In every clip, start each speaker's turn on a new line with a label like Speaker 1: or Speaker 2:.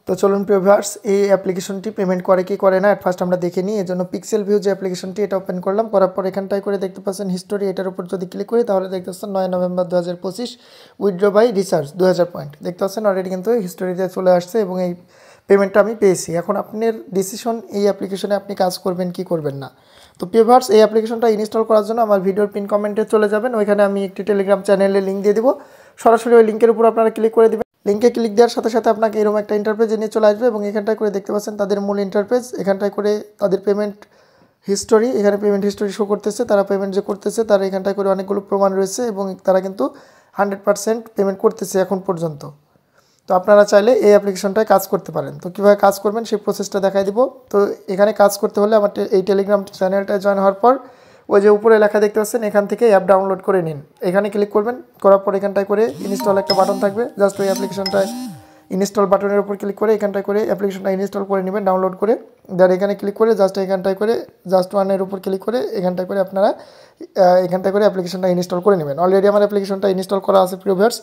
Speaker 1: তো চলুন প্রিয় ভিউয়ার্স, এই অ্যাপ্লিকেশনটি পেমেন্ট করে কি করে না ফার্স্ট আমরা দেখে নিই। এর জন্য পিক্সেল ভিউ যে অ্যাপ্লিকেশনটি এটা ওপেন করলাম, করার পর এখানটায় করে দেখতে পাচ্ছেন হিস্টোরি, এটার উপর যদি ক্লিক করি তাহলে দেখতে পাচ্ছেন 9 November 2025 withdraw by recharge 2000 point দেখতে পাচ্ছেন অলরেডি কিন্তু হিস্টোরিতে চলে আসছে এবং এই পেমেন্টটা আমি পেয়েছি। এখন আপনার ডিসিশন এই অ্যাপ্লিকেশনে আপনি কাজ করবেন কি করবেন না। তো প্রিয় ভিউয়ার্স, এই অ্যাপ্লিকেশনটা ইনস্টল করার জন্য আমার ভিডিওর পিন কমেন্টে চলে যাবেন, ওইখানে আমি একটি টেলিগ্রাম চ্যানেলের লিঙ্ক দিয়ে দিব। সরাসরি ওই লিঙ্কের উপর আপনারা ক্লিক করে দেবেন। লিঙ্কে ক্লিক দেওয়ার সাথে সাথে আপনাকে এরকম একটা ইন্টারফেস নিয়ে চলে আসবে এবং এখানটায় করে দেখতে পাচ্ছেন তাদের মূল ইন্টারফেস। এখানটায় করে তাদের পেমেন্ট হিস্টোরি, এখানে পেমেন্ট হিস্টোরি শো করতেছে, তারা পেমেন্ট যে করতেছে তার এখানটায় করে অনেকগুলো প্রমাণ রয়েছে এবং তারা কিন্তু 100% পেমেন্ট করতেছে এখন পর্যন্ত। তো আপনারা চাইলে এই অ্যাপ্লিকেশনটায় কাজ করতে পারেন। তো কীভাবে কাজ করবেন সেই প্রসেসটা দেখাই দিব। তো এখানে কাজ করতে হলে আমার এই টেলিগ্রাম চ্যানেলটায় জয়েন হওয়ার পর ওই যে উপরে লেখা দেখতে পাচ্ছেন এখান থেকে অ্যাপ ডাউনলোড করে নিন, এখানে ক্লিক করবেন। করার পর এখানটায় করে ইনস্টল একটা বাটন থাকবে, জাস্ট ওই অ্যাপ্লিকেশনটায় ইনস্টল বাটনের উপর ক্লিক করে এখানটায় করে অ্যাপ্লিকেশনটা ইনস্টল করে নেবেন ডাউনলোড করে। দেন এখানে ক্লিক করে জাস্ট এখানটায় করে জাস্ট ওয়ানের উপর ক্লিক করে এখানটায় করে আপনারা এখানটায় করে অ্যাপ্লিকেশনটা ইনস্টল করে নেবেন। অলরেডি আমার অ্যাপ্লিকেশনটা ইনস্টল করা আছে প্রিয় ভিউয়ার্স।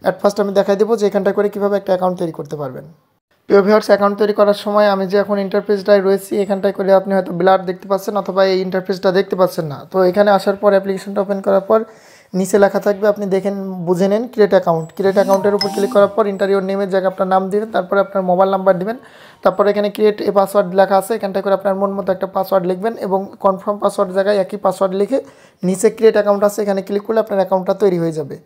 Speaker 1: অ্যাট ফার্স্ট আমি দেখাই দেবো যে এখানটায় করে কীভাবে একটা অ্যাকাউন্ট তৈরি করতে পারবেন। প্রিয় ভিউয়ার্স, অ্যাকাউন্ট তৈরি করার সময় আমি যে এখন ইন্টারফেসটায় রয়েছি এখানটায় করে আপনি হয়তো ব্লার দেখতে পাচ্ছেন অথবা এই ইন্টারফেসটা দেখতে পাচ্ছেন না। তো এখানে আসার পর অ্যাপ্লিকেশনটা ওপেন করার পর নিচে লেখা থাকবে, আপনি দেখেন বুঝে নেন ক্রিয়েট অ্যাকাউন্ট। ক্রিয়েট অ্যাকাউন্টের উপর ক্লিক করার পর ইন্টারিওর নেমের জায়গায় আপনার নাম দিবেন, তারপরে আপনার মোবাইল নাম্বার দিবেন, তারপর এখানে ক্রিয়েট এ পাসওয়ার্ড লেখা আছে, এখানটায় করে আপনার মন মতো একটা পাসওয়ার্ড লিখবেন এবং কনফার্ম পাসওয়ার্ড জায়গায় একই পাসওয়ার্ড লিখে নিচে ক্রিয়েট অ্যাকাউন্ট আছে এখানে ক্লিক করলে আপনার অ্যাকাউন্টটা তৈরি হয়ে যাবে।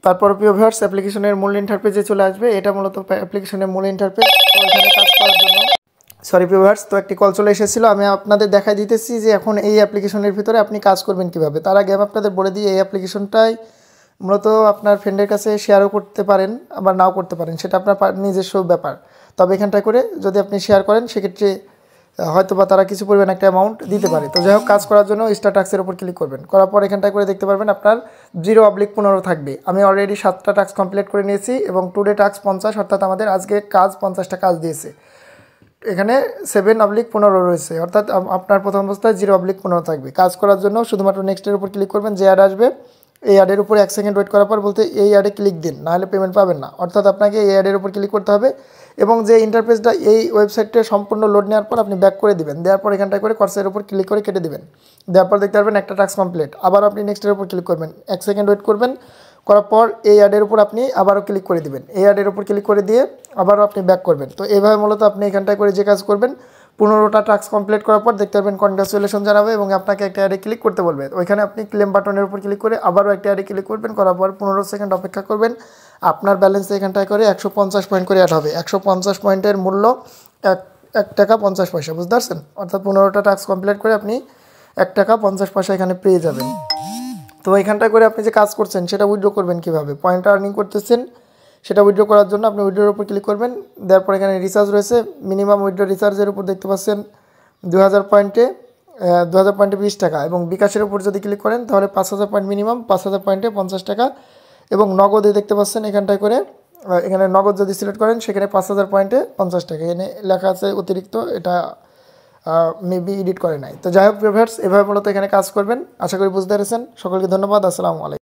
Speaker 1: তারপর প্রিয় ভিউয়ার্স, অ্যাপ্লিকেশনের মূল ইন্টারফেসে চলে আসবে। এটা মূলত অ্যাপ্লিকেশনের মূল ইন্টারফেস। তো এখানে কাজ করার জন্য সরি প্রিয় ভিউয়ার্স, তো একটি কল চলে এসেছিলো, আমি আপনাদের দেখাই দিতেছি যে এখন এই অ্যাপ্লিকেশনের ভিতরে আপনি কাজ করবেন কীভাবে। তার আগে আমি আপনাদের বলে দিই এই অ্যাপ্লিকেশনটাই মূলত আপনার ফ্রেন্ডের কাছে শেয়ারও করতে পারেন আবার নাও করতে পারেন, সেটা আপনার নিজস্ব ব্যাপার। তবে এখানটায় করে যদি আপনি শেয়ার করেন সেক্ষেত্রে হয়তো বা তারা কিছু পরিমাণ একটা অ্যামাউন্ট দিতে পারে। তো যাই হোক, কাজ করার জন্য স্টার টাস্কের উপর ক্লিক করবেন। করার পর এখানটায় করে দেখতে পারবেন আপনার 0/15 থাকবে। আমি অলরেডি 7টা টাস্ক কমপ্লিট করে নিয়েছি এবং টুডে টাস্ক 50, অর্থাৎ আমাদের আজকে কাজ 50টা কাজ দিয়েছে। এখানে 7/15 রয়েছে, অর্থাৎ আপনার প্রথম অবস্থায় 0/15 থাকবে। কাজ করার জন্য শুধুমাত্র নেক্সটের উপর ক্লিক করবেন, যে অ্যাড আসবে এই অ্যাডের উপর 1 সেকেন্ড ওয়েট করার পর বলতে এই অ্যাডে ক্লিক দিন, নাহলে পেমেন্ট পাবেন না। অর্থাৎ আপনাকে এই অ্যাডের উপর ক্লিক করতে হবে এবং যে ইন্টারফেসটা এই ওয়েবসাইটটা সম্পূর্ণ লোড নেওয়ার পর আপনি ব্যাক করে দিবেন। দেওয়ার পর এখানটায় করে কর্সের উপর ক্লিক করে কেটে দিবেন। দেওয়ার পর দেখতে পারবেন একটা টাস্ক কমপ্লিট। আবার আপনি নেক্সটের উপর ক্লিক করবেন, 1 সেকেন্ড ওয়েট করবেন, করার পর এই অ্যাডের উপর আপনি আবারও ক্লিক করে দিবেন। এই অ্যাডের উপর ক্লিক করে দিয়ে আবারও আপনি ব্যাক করবেন। তো এইভাবে মূলত আপনি এখানটায় করে যে কাজ করবেন 15টা টাস্ক কমপ্লিট করার পর দেখতে পারবেন কনগ্রাচুলেশন জানাবে এবং আপনাকে একটা অ্যাডে ক্লিক করতে বলবে। ওইখানে আপনি ক্লেম বাটনের উপর ক্লিক করে আবারও একটা অ্যাডে ক্লিক করবেন, করার পর 15 সেকেন্ড অপেক্ষা করবেন। আপনার ব্যালেন্স এখানটায় করে 150 পয়েন্ট করে অ্যাড হবে। 150 পয়েন্টের মূল্য 1 টাকা 50 পয়সা, বুঝতে পারছেন? অর্থাৎ 15টা টাস্ক কমপ্লিট করে আপনি 1 টাকা 50 পয়সা এখানে পেয়ে যাবেন। তো এখানটায় করে আপনি যে কাজ করছেন সেটা উইথড্র করবেন কীভাবে, পয়েন্ট আর্নিং করতেছেন সেটা উইথড্র করার জন্য আপনি উইথড্রোর উপর ক্লিক করবেন। তারপর এখানে রিচার্জ রয়েছে, মিনিমাম উইথড্র রিচার্জের উপর দেখতে পাচ্ছেন 2000 পয়েন্টে 20 টাকা এবং বিকাশের উপর যদি ক্লিক করেন তাহলে 5000 পয়েন্ট মিনিমাম, 5000 পয়েন্টে 50 টাকা এবং নগদে দেখতে পাচ্ছেন এখানটায় করে এখানে নগদ যদি সিলেক্ট করেন সেখানে 5000 পয়েন্টে 50 টাকা এখানে লেখা আছে অতিরিক্ত, এটা মেবি এডিট করে নাই। তো যাই হোক ভিউয়ার্স, এভাবে মূলত এখানে কাজ করবেন। আশা করি বুঝতে পেরেছেন। সকলকে ধন্যবাদ। আসসালামু আলাইকুম।